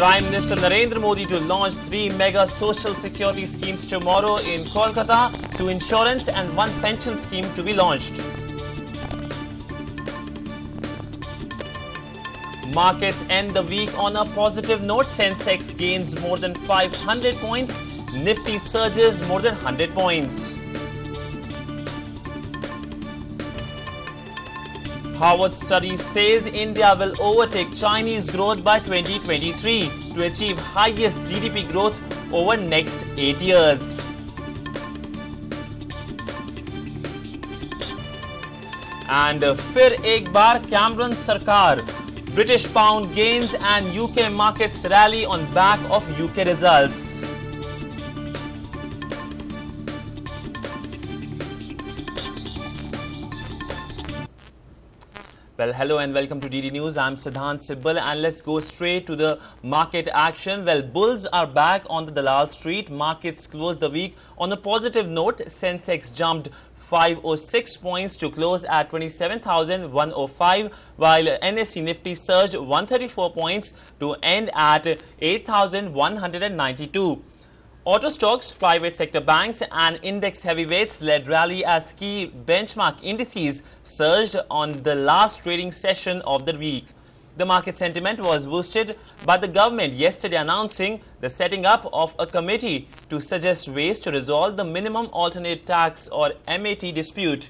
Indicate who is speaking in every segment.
Speaker 1: Prime Minister Narendra Modi to launch 3 mega social security schemes tomorrow in Kolkata, 2 insurance and 1 pension scheme to be launched. Markets end the week on a positive note. Sensex gains more than 500 points. Nifty surges more than 100 points. Harvard study says India will overtake Chinese growth by 2023 to achieve highest GDP growth over next 8 years. And Fir Ek Baar Cameron Sarkar. British pound gains and UK markets rally on back of UK results. Well, hello and welcome to DD News. I'm Sidhant Sibal and let's go straight to the market action. Well, bulls are back on the Dalal Street. Markets closed the week on a positive note. Sensex jumped 506 points to close at 27,105, while NSE Nifty surged 134 points to end at 8,192. Auto stocks, private sector banks and index heavyweights led rally as key benchmark indices surged on the last trading session of the week. The market sentiment was boosted by the government yesterday announcing the setting up of a committee to suggest ways to resolve the minimum alternate tax or MAT dispute.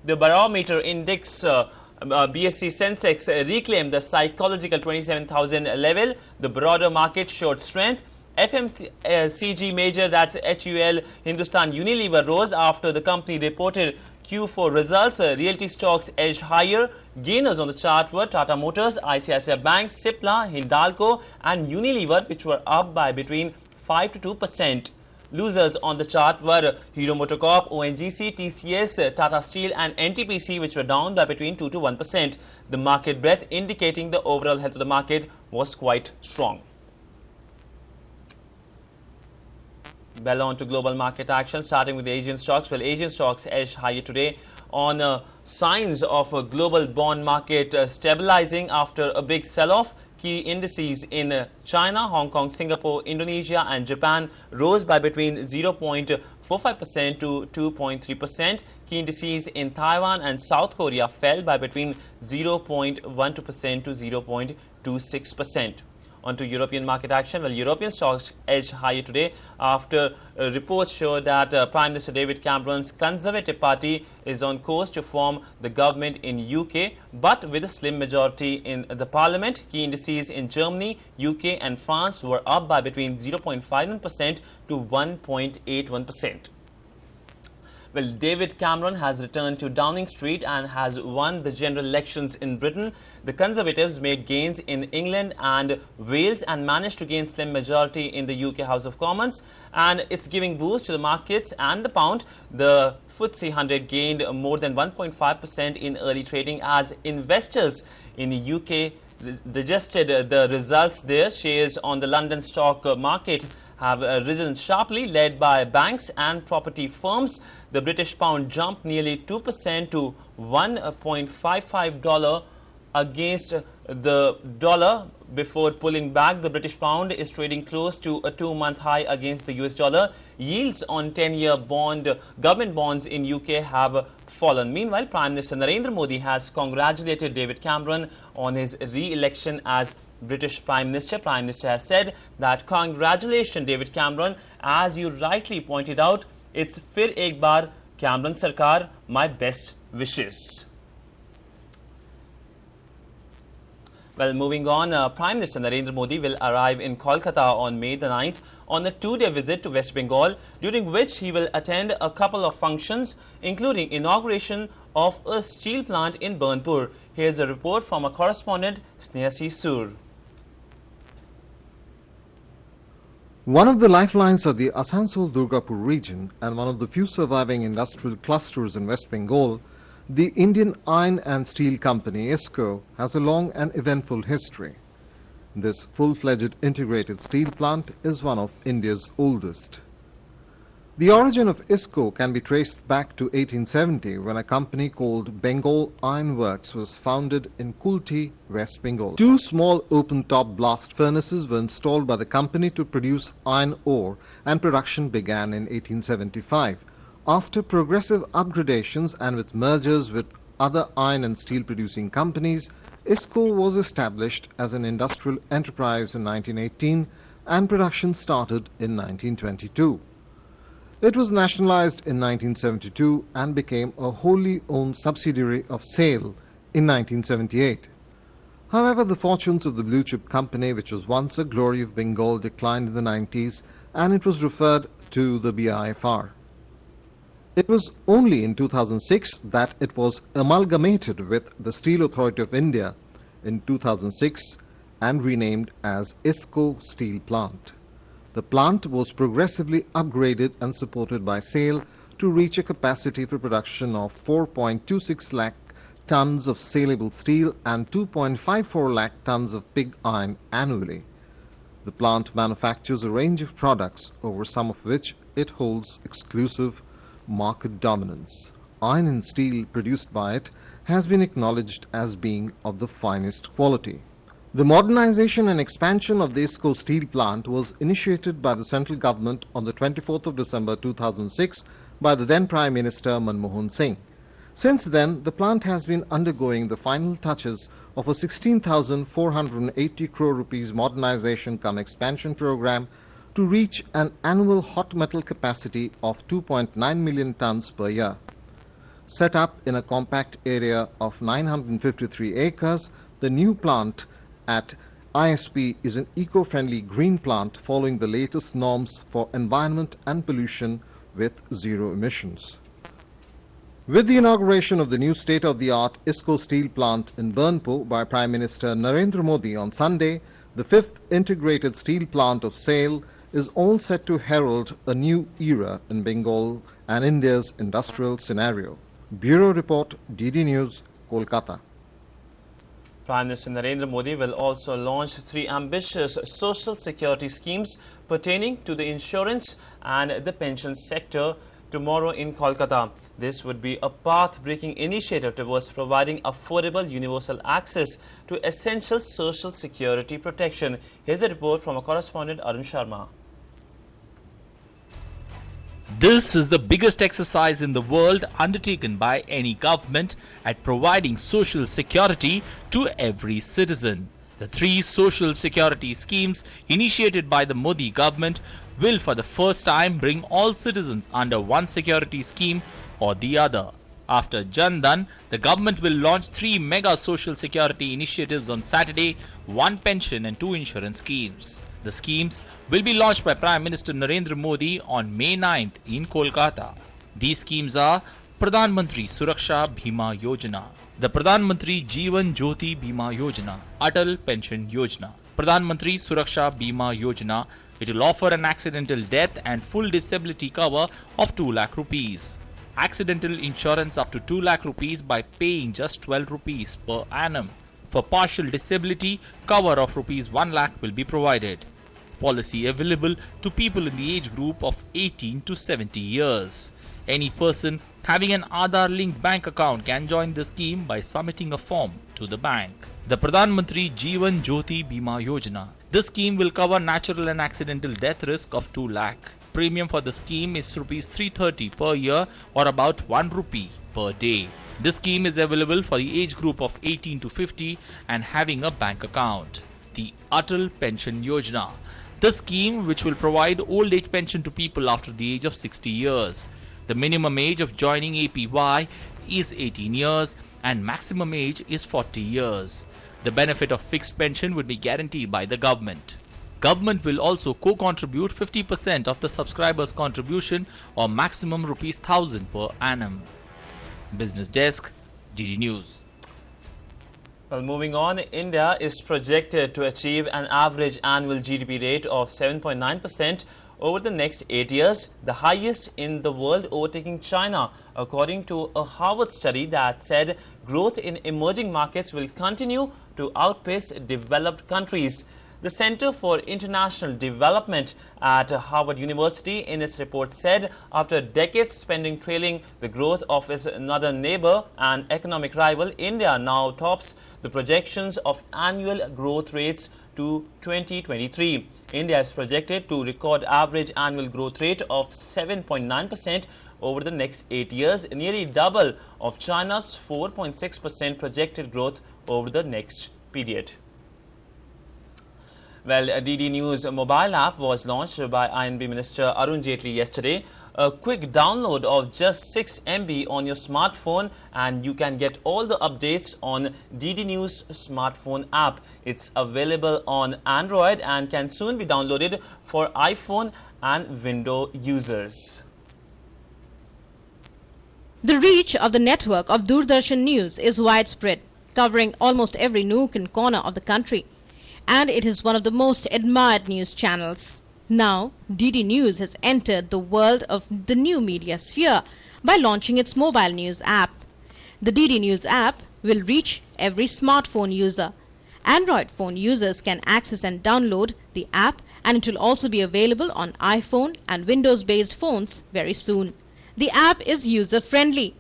Speaker 1: The barometer index BSE Sensex reclaimed the psychological 27,000 level. The broader market showed strength. FMCG major, that's HUL Hindustan Unilever, rose after the company reported Q4 results. Realty stocks edged higher. Gainers on the chart were Tata Motors, ICICI Bank, Cipla, Hindalco and Unilever, which were up by between 5 to 2%. Losers on the chart were Hero MotoCorp, ONGC, TCS, Tata Steel and NTPC, which were down by between 2 to 1%. The market breadth indicating the overall health of the market was quite strong. Well, on to global market action, starting with the Asian stocks. Well, Asian stocks edged higher today on signs of a global bond market stabilizing after a big sell-off. Key indices in China, Hong Kong, Singapore, Indonesia and Japan rose by between 0.45% to 2.3%. Key indices in Taiwan and South Korea fell by between 0.12% to 0.26%. On to European market action. Well, European stocks edged higher today after reports show that Prime Minister David Cameron's Conservative Party is on course to form the government in UK, but with a slim majority in the parliament. Key indices in Germany, UK and France were up by between 0.51% to 1.81%. Well, David Cameron has returned to Downing Street and has won the general elections in Britain. The Conservatives made gains in England and Wales and managed to gain slim majority in the UK House of Commons. And it's giving boost to the markets and the pound. The FTSE 100 gained more than 1.5% in early trading as investors in the UK digested the results there. Shares on the London stock market have risen sharply, led by banks and property firms. The British pound jumped nearly 2% to $1.55 against the dollar before pulling back. The British pound is trading close to a 2-month high against the US dollar. Yields on 10-year government bonds in UK have fallen. Meanwhile, Prime Minister Narendra Modi has congratulated David Cameron on his re-election as British Prime Minister. Prime Minister has said that congratulations David Cameron, as you rightly pointed out, it's Fir Ek Baar Cameron Sarkar, my best wishes. Well, moving on, Prime Minister Narendra Modi will arrive in Kolkata on May the 9th on a 2-day visit to West Bengal, during which he will attend a couple of functions, including inauguration of a steel plant in Burnpur. Here's a report from our correspondent, Snehasi Sur.
Speaker 2: One of the lifelines of the Asansol-Durgapur region and one of the few surviving industrial clusters in West Bengal, the Indian Iron and Steel Company, ISCO, has a long and eventful history. This full-fledged integrated steel plant is one of India's oldest. The origin of ISCO can be traced back to 1870 when a company called Bengal Iron Works was founded in Kulti, West Bengal. Two small open-top blast furnaces were installed by the company to produce iron ore, and production began in 1875. After progressive upgradations and with mergers with other iron and steel producing companies, ISCO was established as an industrial enterprise in 1918 and production started in 1922. It was nationalized in 1972 and became a wholly owned subsidiary of SAIL in 1978. However, the fortunes of the blue chip company, which was once a glory of Bengal, declined in the 90s and it was referred to the BIFR. It was only in 2006 that it was amalgamated with the Steel Authority of India in 2006 and renamed as ISCO Steel Plant. The plant was progressively upgraded and supported by SAIL to reach a capacity for production of 4.26 lakh tons of saleable steel and 2.54 lakh tons of pig iron annually. The plant manufactures a range of products, over some of which it holds exclusive market dominance. Iron and steel produced by it has been acknowledged as being of the finest quality. The modernization and expansion of the ISCO steel plant was initiated by the central government on the 24th of December 2006 by the then Prime Minister Manmohan Singh. Since then, the plant has been undergoing the final touches of a 16,480 crore rupees modernization cum expansion program to reach an annual hot metal capacity of 2.9 million tons per year. Set up in a compact area of 953 acres, the new plant at ISP is an eco-friendly green plant following the latest norms for environment and pollution with zero emissions. With the inauguration of the new state-of-the-art ISCO steel plant in Burnpur by Prime Minister Narendra Modi on Sunday, the fifth integrated steel plant of SAIL is all set to herald a new era in Bengal and India's industrial scenario. Bureau Report, DD News, Kolkata.
Speaker 1: Prime Minister Narendra Modi will also launch 3 ambitious social security schemes pertaining to the insurance and the pension sector tomorrow in Kolkata. This would be a path-breaking initiative towards providing affordable universal access to essential social security protection. Here's a report from our correspondent Arun Sharma.
Speaker 3: This is the biggest exercise in the world undertaken by any government at providing social security to every citizen. The 3 social security schemes initiated by the Modi government will for the first time bring all citizens under one security scheme or the other. After Jan Dhan, the government will launch 3 mega social security initiatives on Saturday, 1 pension and 2 insurance schemes. The schemes will be launched by Prime Minister Narendra Modi on May 9th in Kolkata. These schemes are Pradhan Mantri Suraksha Bima Yojana, the Pradhan Mantri Jeevan Jyoti Bima Yojana, Atal Pension Yojana. Pradhan Mantri Suraksha Bima Yojana, it will offer an accidental death and full disability cover of 2 lakh rupees. Accidental insurance up to 2 lakh rupees by paying just 12 rupees per annum. For partial disability, cover of rupees 1 lakh will be provided. Policy available to people in the age group of 18 to 70 years. Any person having an Aadhaar-linked bank account can join the scheme by submitting a form to the bank. The Pradhan Mantri Jeevan Jyoti Bima Yojana. This scheme will cover natural and accidental death risk of 2 lakh. Premium for the scheme is rupees 330 per year or about 1 rupee per day. This scheme is available for the age group of 18 to 50 and having a bank account. The Atal Pension Yojana. This scheme which will provide old age pension to people after the age of 60 years. The minimum age of joining APY is 18 years and maximum age is 40 years. The benefit of fixed pension would be guaranteed by the government. Government will also co-contribute 50% of the subscriber's contribution or maximum rupees 1000 per annum. Business Desk, DD News.
Speaker 1: Well, moving on, India is projected to achieve an average annual GDP rate of 7.9% over the next 8 years, the highest in the world, overtaking China, according to a Harvard study that said growth in emerging markets will continue to outpace developed countries. The Center for International Development at Harvard University in its report said after decades spending trailing the growth of its northern neighbor and economic rival, India now tops the projections of annual growth rates to 2023. India is projected to record average annual growth rate of 7.9% over the next 8 years, nearly double of China's 4.6% projected growth over the next period. Well, a DD News mobile app was launched by INB Minister Arun Jaitley yesterday. A quick download of just 6 MB on your smartphone and you can get all the updates on DD News smartphone app. It's available on Android and can soon be downloaded for iPhone and Windows users.
Speaker 4: The reach of the network of Doordarshan News is widespread, covering almost every nook and corner of the country. And it is one of the most admired news channels. Now, DD News has entered the world of the new media sphere by launching its mobile news app. The DD News app will reach every smartphone user. Android phone users can access and download the app, and it will also be available on iPhone and Windows-based phones very soon. The app is user-friendly,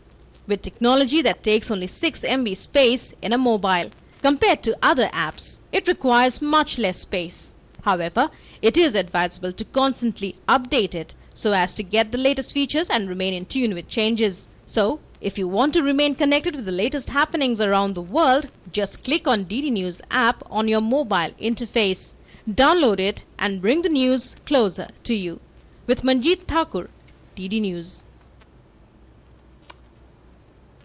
Speaker 4: with technology that takes only 6 MB space in a mobile. Compared to other apps, it requires much less space. However, it is advisable to constantly update it so as to get the latest features and remain in tune with changes. So, if you want to remain connected with the latest happenings around the world, just click on DD News app on your mobile interface. Download it and bring the news closer to you. With Manjeet Thakur, DD News.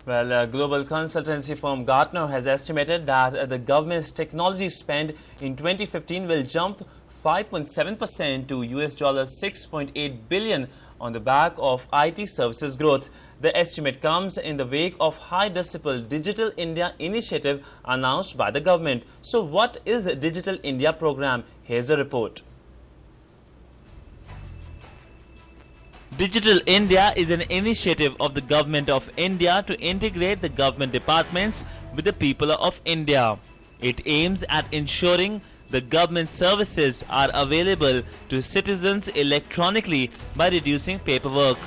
Speaker 1: Well, global consultancy firm Gartner has estimated that the government's technology spend in 2015 will jump 5.7% to $6.8 billion on the back of IT services growth. The estimate comes in the wake of high decibel Digital India initiative announced by the government. So what is Digital India program? Here's a report.
Speaker 3: Digital India is an initiative of the Government of India to integrate the government departments with the people of India. It aims at ensuring the government services are available to citizens electronically by reducing paperwork.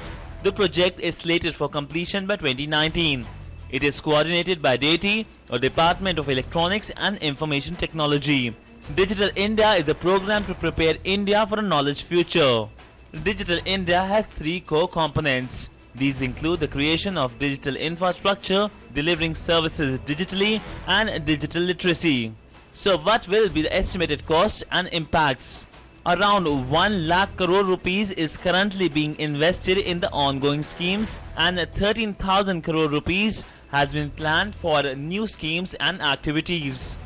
Speaker 3: The project is slated for completion by 2019. It is coordinated by DATI, or Department of Electronics and Information Technology. Digital India is a program to prepare India for a knowledge future. Digital India has 3 core components. These include the creation of digital infrastructure, delivering services digitally, and digital literacy. So what will be the estimated cost and impacts? Around 1 lakh crore rupees is currently being invested in the ongoing schemes, and 13,000 crore rupees has been planned for new schemes and activities.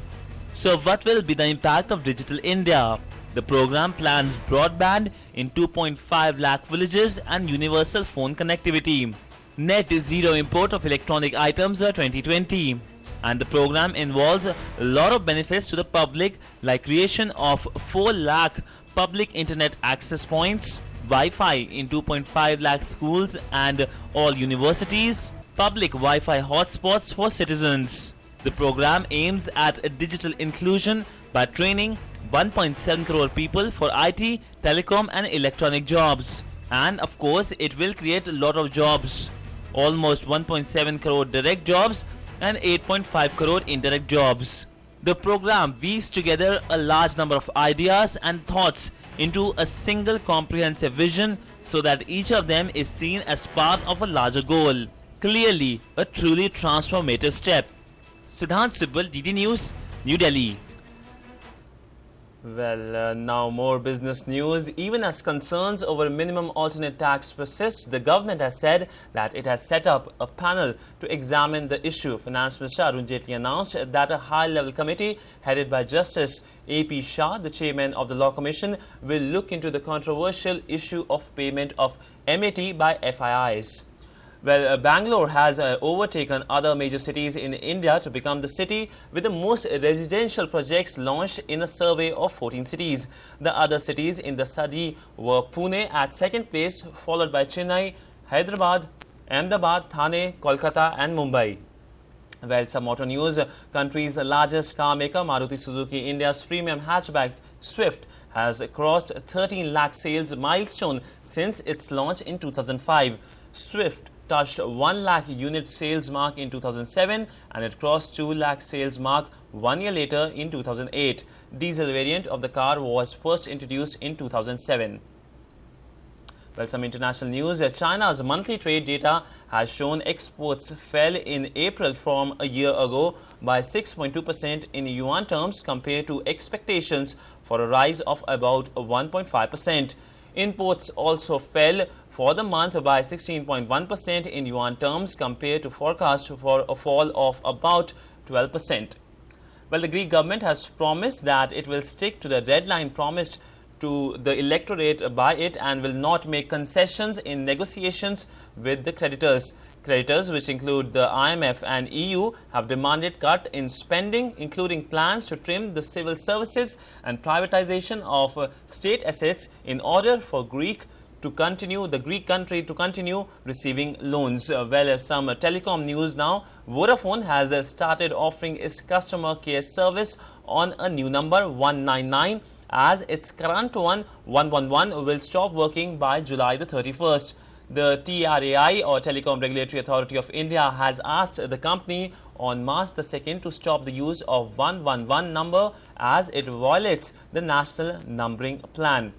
Speaker 3: So what will be the impact of Digital India? The program plans broadband in 2.5 lakh villages and universal phone connectivity. Net zero import of electronic items by 2020. And the program involves a lot of benefits to the public, like creation of 4 lakh public internet access points, Wi-Fi in 2.5 lakh schools and all universities, public Wi-Fi hotspots for citizens. The program aims at digital inclusion by training 1.7 crore people for IT, telecom and electronic jobs. And of course, it will create a lot of jobs. Almost 1.7 crore direct jobs and 8.5 crore indirect jobs. The program weaves together a large number of ideas and thoughts into a single comprehensive vision so that each of them is seen as part of a larger goal. Clearly, a truly transformative step. Sidhant Sibal, DD News, New Delhi.
Speaker 1: Well, now more business news. Even as concerns over minimum alternate tax persist, the government has said that it has set up a panel to examine the issue. Finance Minister Arun Jaitley announced that a high-level committee headed by Justice A.P. Shah, the chairman of the Law Commission, will look into the controversial issue of payment of MAT by FIIs. Well, Bangalore has overtaken other major cities in India to become the city with the most residential projects launched in a survey of 14 cities. The other cities in the study were Pune at second place, followed by Chennai, Hyderabad, Ahmedabad, Thane, Kolkata and Mumbai. Well, some motor news. Country's largest car maker, Maruti Suzuki India's premium hatchback Swift, has crossed 13 lakh sales milestone since its launch in 2005. Swift touched 1 lakh unit sales mark in 2007 and it crossed 2 lakh sales mark 1 year later in 2008. Diesel variant of the car was first introduced in 2007. Well, some international news. China's monthly trade data has shown exports fell in April from a year ago by 6.2% in yuan terms compared to expectations for a rise of about 1.5%. Imports also fell for the month by 16.1% in yuan terms compared to forecast for a fall of about 12%. Well, the Greek government has promised that it will stick to the deadline promised to the electorate by it and will not make concessions in negotiations with the creditors. Creditors, which include the IMF and EU, have demanded cut in spending, including plans to trim the civil services and privatization of state assets in order for the Greek country to continue receiving loans. Well, some telecom news now. Vodafone has started offering its customer care service on a new number 199 as its current one 111 will stop working by July the 31st. The TRAI or Telecom Regulatory Authority of India has asked the company on March the 2nd to stop the use of 111 number as it violates the national numbering plan.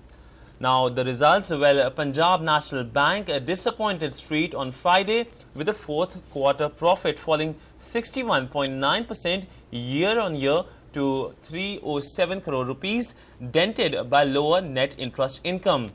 Speaker 1: Now the results. Well, Punjab National Bank disappointed Street on Friday with a fourth quarter profit falling 61.9% year on year to 307 crore rupees, dented by lower net interest income.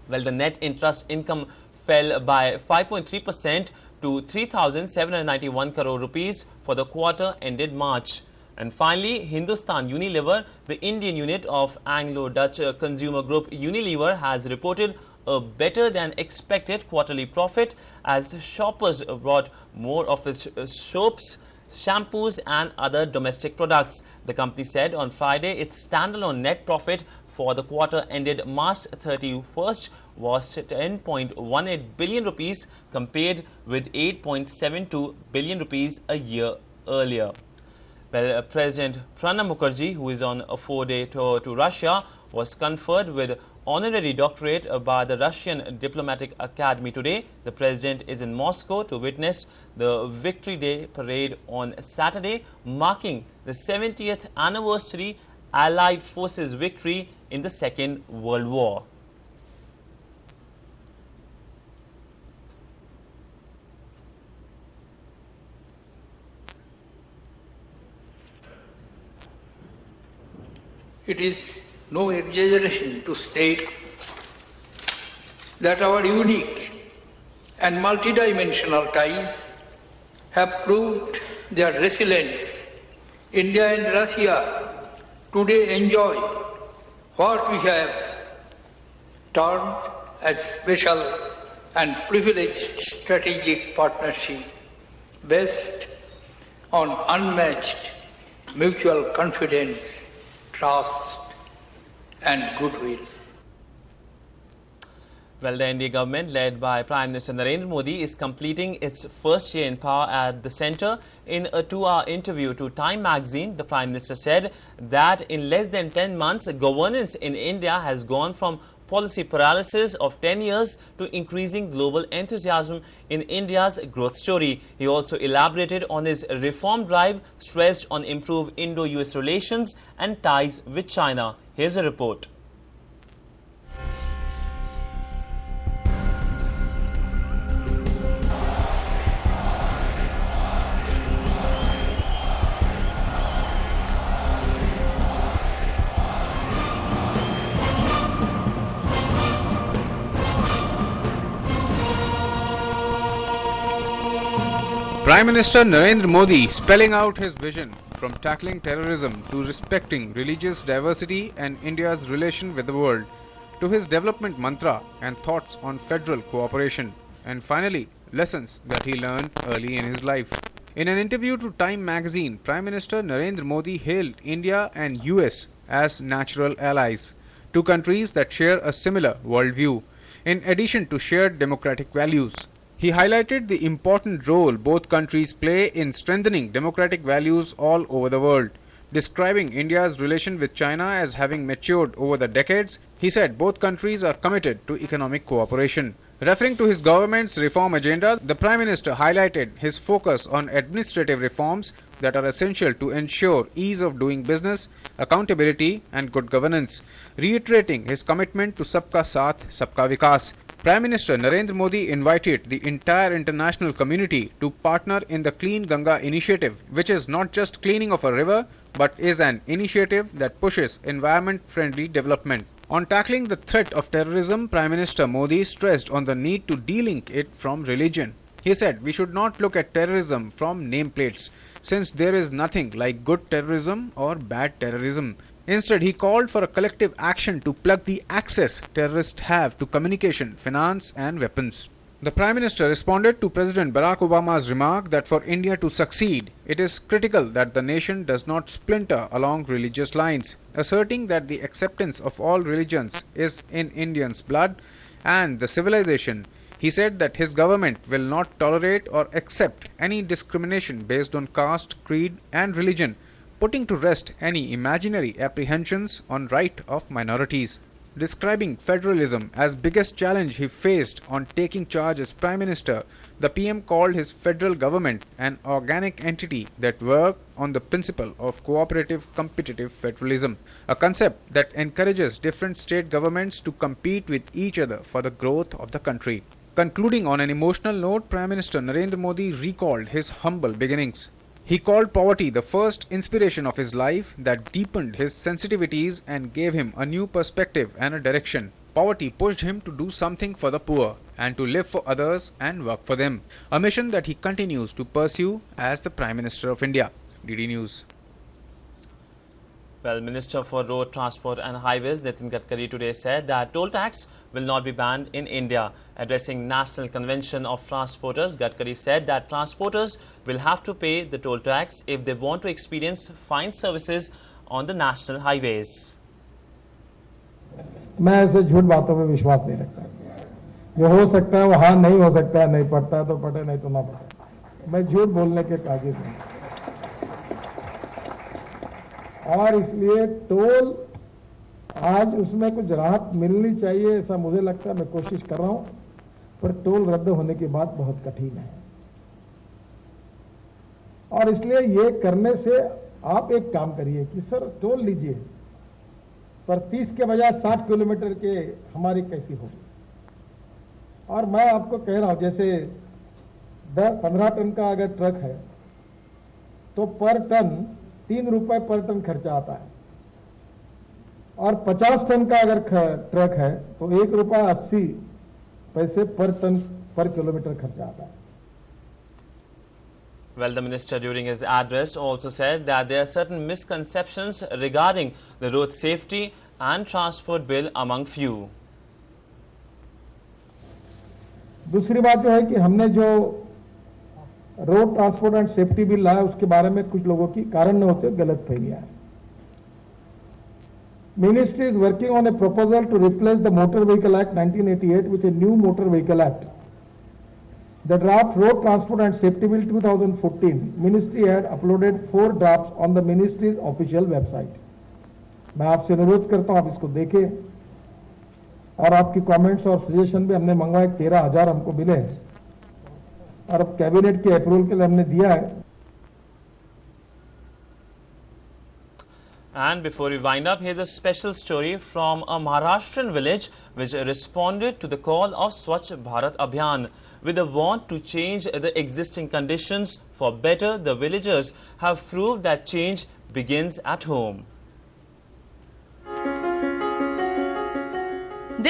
Speaker 1: Well, the net interest income fell by 5.3% to 3,791 crore rupees for the quarter ended March. And finally, Hindustan Unilever, the Indian unit of Anglo-Dutch consumer group Unilever, has reported a better than expected quarterly profit as shoppers bought more of its soaps, shampoos and other domestic products. The company said on Friday its standalone net profit for the quarter ended March 31st was 10.18 billion rupees compared with 8.72 billion rupees a year earlier. Well, President Pranab Mukherjee, who is on a 4-day tour to Russia, was conferred with honorary doctorate by the Russian Diplomatic Academy today. The president is in Moscow to witness the Victory Day parade on Saturday, marking the 70th anniversary Allied forces victory in the Second World War.
Speaker 5: It is no exaggeration to state that our unique and multidimensional ties have proved their resilience. India and Russia today enjoy what we have termed as special and privileged strategic partnership based on unmatched mutual confidence, trust and goodwill.
Speaker 1: Well, the India government, led by Prime Minister Narendra Modi, is completing its first year in power at the centre. In a 2-hour interview to Time magazine, the Prime Minister said that in less than 10 months, governance in India has gone from policy paralysis of 10 years to increasing global enthusiasm in India's growth story. He also elaborated on his reform drive, stressed on improved Indo-US relations and ties with China. Here's a report.
Speaker 6: Prime Minister Narendra Modi spelling out his vision from tackling terrorism to respecting religious diversity and India's relation with the world, to his development mantra and thoughts on federal cooperation, and finally lessons that he learned early in his life. In an interview to Time magazine, Prime Minister Narendra Modi hailed India and US as natural allies, two countries that share a similar worldview, in addition to shared democratic values. He highlighted the important role both countries play in strengthening democratic values all over the world. Describing India's relation with China as having matured over the decades, he said both countries are committed to economic cooperation. Referring to his government's reform agenda, the Prime Minister highlighted his focus on administrative reforms that are essential to ensure ease of doing business, accountability and good governance, reiterating his commitment to Sabka Saath, Sabka Vikas. Prime Minister Narendra Modi invited the entire international community to partner in the Clean Ganga initiative, which is not just cleaning of a river, but is an initiative that pushes environment-friendly development. On tackling the threat of terrorism, Prime Minister Modi stressed on the need to de-link it from religion. He said we should not look at terrorism from nameplates, since there is nothing like good terrorism or bad terrorism. Instead, he called for a collective action to plug the access terrorists have to communication, finance and weapons. The Prime Minister responded to President Barack Obama's remark that for India to succeed, it is critical that the nation does not splinter along religious lines, asserting that the acceptance of all religions is in Indians' blood and the civilization. He said that his government will not tolerate or accept any discrimination based on caste, creed and religion, putting to rest any imaginary apprehensions on right of minorities. Describing federalism as biggest challenge he faced on taking charge as Prime Minister, the PM called his federal government an organic entity that worked on the principle of cooperative competitive federalism, a concept that encourages different state governments to compete with each other for the growth of the country. Concluding on an emotional note, Prime Minister Narendra Modi recalled his humble beginnings. He called poverty the first inspiration of his life that deepened his sensitivities and gave him a new perspective and a direction. Poverty pushed him to do something for the poor and to live for others and work for them, a mission that he continues to pursue as the Prime Minister of India. DD News.
Speaker 1: Well, Minister for Road Transport and Highways Nitin Gadkari today said that toll tax will not be banned in India. Addressing National Convention of Transporters, Gadkari said that transporters will have to pay the toll tax if they want to experience fine services on the national highways.
Speaker 7: मैं ऐसे झूठ बातों में विश्वास नहीं रखता। जो हो सकता है वो हाँ नहीं हो सकता है, नहीं पड़ता है तो पड़े, नहीं तो ना पड़े। मैं झूठ बोलने के काबिल हूं और इसलिए टोल आज उसमें कुछ राहत मिलनी चाहिए ऐसा मुझे लगता है। मैं कोशिश कर रहा हूं, पर टोल रद्द होने की बात बहुत कठिन है और इसलिए ये करने से आप एक काम करिए कि सर टोल लीजिए, पर 30 के बजाय 60 किलोमीटर के हमारी कैसी होगी। और मैं आपको कह रहा हूं, जैसे 15 टन का अगर ट्रक है तो पर टन 3 रुपए पर टन खर्चा आता है और 50 टन का अगर ट्रक है तो 1 रुपया 80 पैसे पर टन पर किलोमीटर खर्चा आता है।
Speaker 1: Well, the minister during his address also said that there are certain misconceptions regarding the road safety and transport bill among few.
Speaker 7: दूसरी बात जो है कि हमने जो road transport and safety bill लाया उसके बारे में कुछ लोगों की कारण न होते गलत फहमियां है। Ministry is working on a proposal to replace the Motor Vehicle Act 1988 with a new Motor Vehicle Act. The draft Road Transport and Safety Bill 2014, Ministry had uploaded 4 drafts on the Ministry's official website. मैं आपसे अनुरोध करता हूं आप इसको देखें और आपकी कमेंट्स और सजेशन भी हमने मंगवाए। 13,000 हमको मिले और अब कैबिनेट के अप्रूवल के लिए हमने दिया है।
Speaker 1: And before we wind up, here's a special story from a Maharashtrian village which responded to the call of Swachh Bharat Abhiyan. With a want to change the existing conditions for better, the villagers have proved that change begins at home.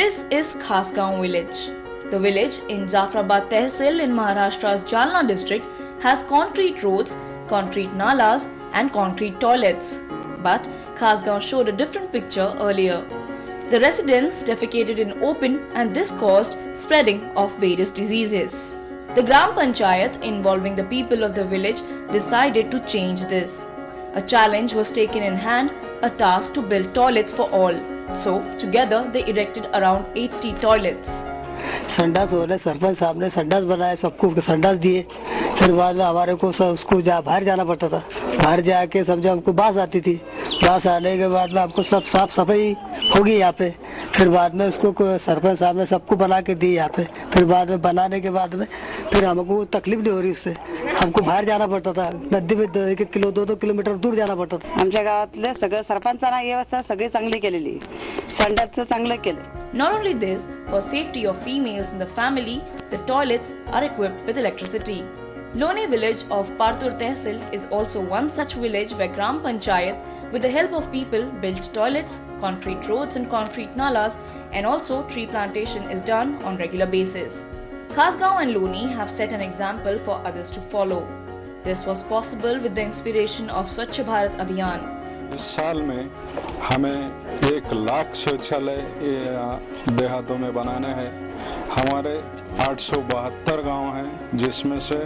Speaker 8: This is Khasgaon village. The village in Jafrabad Tehsil in Maharashtra's Jalna district has concrete roads, concrete nalas and concrete toilets. But Khasgaon showed a different picture earlier. The residents defecated in open and this caused spreading of various diseases. The Gram Panchayat involving the people of the village decided to change this. A challenge was taken in hand, a task to build toilets for all. So together they erected around 80 toilets.
Speaker 9: संडास हो रहे, सरपंच साहब ने संडास बनाए, सबको संडास दिए। फिर बाद में हमारे को सब उसको बाहर जाना पड़ता था। बाहर जाके समझो हमको बास आती थी। बास आने के बाद में हमको सब साफ सफाई होगी यहाँ पे। फिर बाद में उसको सरपंच साहब ने सबको बना के दी यहाँ पे। फिर बाद में बनाने के बाद में फिर हमको तकलीफ नहीं हो रही उससे। हमको बाहेर जाना पड़ता था, नदी में 1-2 किलोमीटर दूर जाना पड़ता था।
Speaker 10: आमच्या गावातल्या सगळं सरपंचांना व्यवस्था सगळी चांगली केलेली, संडासचं चांगलं केलं.
Speaker 8: Not only this, for safety of females in the family, the toilets are equipped with electricity. Lone village of Partur Tehsil is also one such village where Gram Panchayat, with the help of people, built toilets, concrete roads and concrete nalas, and also tree plantation is done on regular basis. Khasgaon and Loni have set an example for others to follow. This was possible with the inspiration of Swachh Bharat Abhiyan.
Speaker 11: इस साल में हमें 1 लाख शौचालय देहातों में बनाना है। हमारे 872 गांव हैं, जिसमें से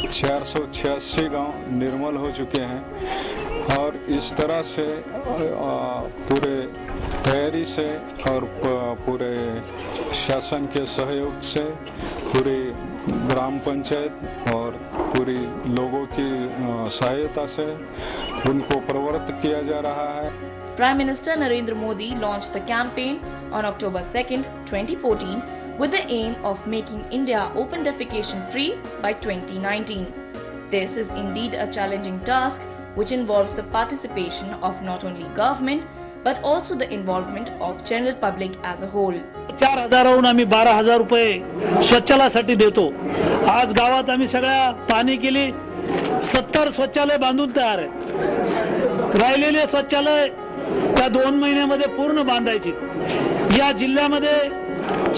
Speaker 11: 486 गांव निर्मल हो चुके हैं और इस तरह से पूरे तैयारी से और पूरे शासन के सहयोग से पूरी ग्राम पंचायत और पूरी लोगों की सहायता से उनको प्रवृत्त किया जा रहा है।
Speaker 8: Prime Minister Narendra Modi launched the campaign on October 2nd, 2014 with the aim of making India open defecation free by 2019. This is indeed a challenging task which involves the participation of not only government but also the involvement of general public as a whole.
Speaker 12: 4,000 आम्ही 12,000 रुपये स्वच्छालयासाठी देतो. आज गावात आम्ही सगळ्या पाणी केली 70 शौचालय बांधून तयार आहे. राहिलेले शौचालय त्या 2 महिन्यामध्ये पूर्ण बांधायची. या जिल्ह्यामध्ये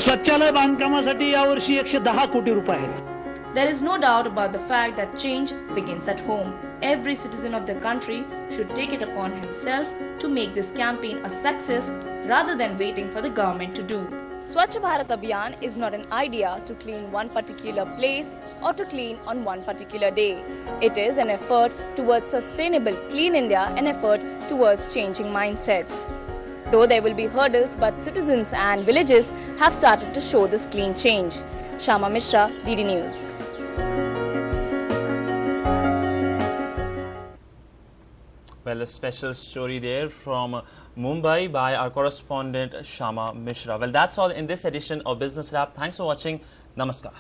Speaker 12: शौचालय बांधकामासाठी यावर्षी 110 कोटी रुपये आहेत.
Speaker 8: There is no doubt about the fact that change begins at home. Every citizen of the country should take it upon himself to make this campaign a success rather than waiting for the government to do. Swachh Bharat Abhiyan is not an idea to clean one particular place or to clean on one particular day. It is an effort towards sustainable clean India, an effort towards changing mindsets. Though there will be hurdles, but citizens and villages have started to show this clean change. Shama Mishra, DD News.
Speaker 1: Well, a special story there from Mumbai by our correspondent Shama Mishra. Well, that's all in this edition of Business Lab. Thanks for watching. Namaskar.